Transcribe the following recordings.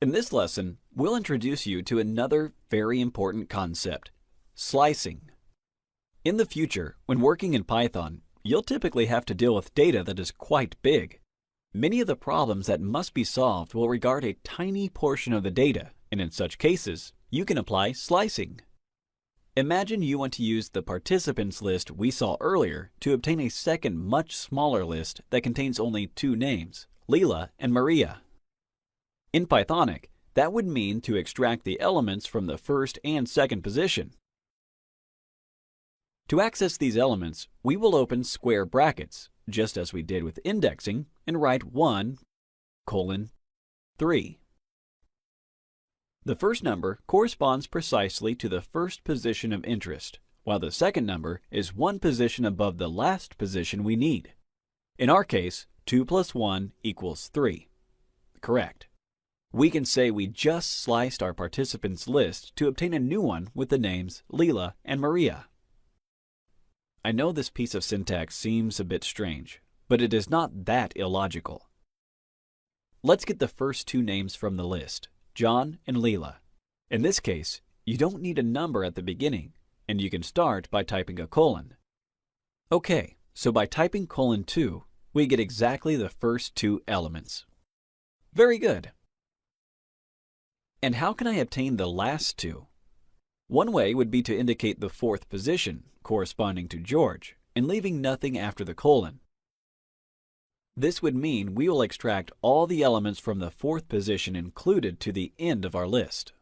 In this lesson, we'll introduce you to another very important concept, slicing. In the future, when working in Python, you'll typically have to deal with data that is quite big. Many of the problems that must be solved will regard a tiny portion of the data, and in such cases, you can apply slicing. Imagine you want to use the participants list we saw earlier to obtain a second much smaller list that contains only two names, Leela and Maria. In Pythonic, that would mean to extract the elements from the first and second position. To access these elements, we will open square brackets, just as we did with indexing, and write 1, 3. The first number corresponds precisely to the first position of interest, while the second number is one position above the last position we need. In our case, 2 plus 1 equals 3. Correct. We can say we just sliced our participants list to obtain a new one with the names Leela and Maria. I know this piece of syntax seems a bit strange, but it is not that illogical. Let's get the first two names from the list, John and Leela. In this case, you don't need a number at the beginning, and you can start by typing a colon. Okay, so by typing :2, we get exactly the first two elements. Very good. And how can I obtain the last two? One way would be to indicate the fourth position, corresponding to George, and leaving nothing after the colon. This would mean we will extract all the elements from the fourth position included to the end of our list.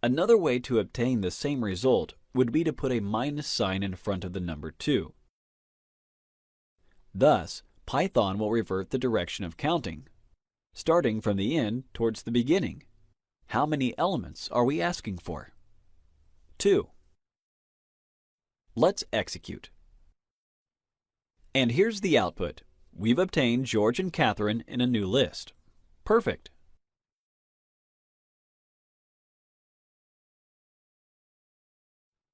Another way to obtain the same result would be to put a minus sign in front of the number 2. Thus, Python will revert the direction of counting, starting from the end towards the beginning. How many elements are we asking for? 2. Let's execute. And here's the output. We've obtained George and Catherine in a new list. Perfect.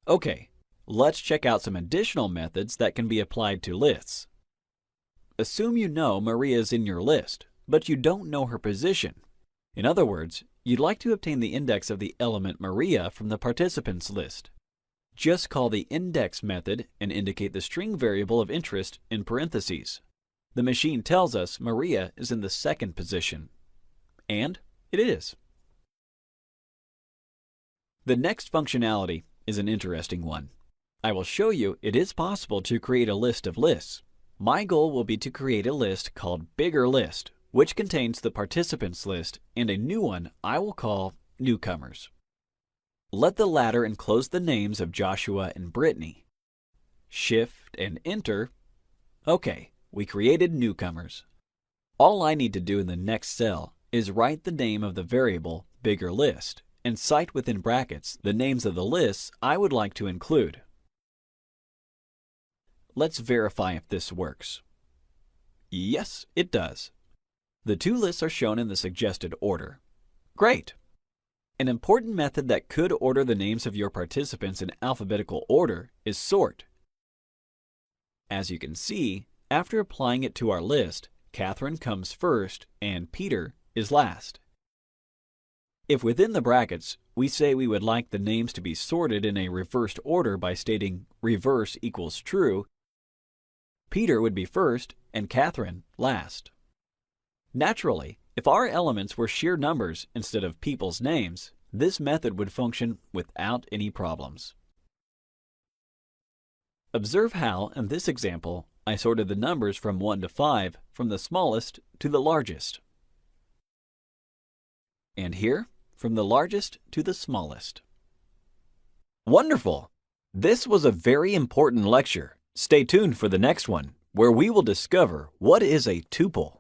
Okay, let's check out some additional methods that can be applied to lists. Assume you know Maria is in your list, but you don't know her position. In other words, you'd like to obtain the index of the element Maria from the participants list. Just call the index method and indicate the string variable of interest in parentheses. The machine tells us Maria is in the second position. And it is. The next functionality is an interesting one. I will show you it is possible to create a list of lists. My goal will be to create a list called Bigger List, which contains the participants list and a new one I will call Newcomers. Let the latter enclose the names of Joshua and Brittany. Shift and Enter. Okay, we created Newcomers. All I need to do in the next cell is write the name of the variable Bigger List and cite within brackets the names of the lists I would like to include. Let's verify if this works. Yes, it does. The two lists are shown in the suggested order. Great! An important method that could order the names of your participants in alphabetical order is sort. As you can see, after applying it to our list, Catherine comes first and Peter is last. If within the brackets we say we would like the names to be sorted in a reversed order by stating reverse equals true, Peter would be first and Catherine last. Naturally, if our elements were sheer numbers instead of people's names, this method would function without any problems. Observe how, in this example, I sorted the numbers from 1 to 5 from the smallest to the largest. And here, from the largest to the smallest. Wonderful! This was a very important lecture. Stay tuned for the next one, where we will discover what is a tuple.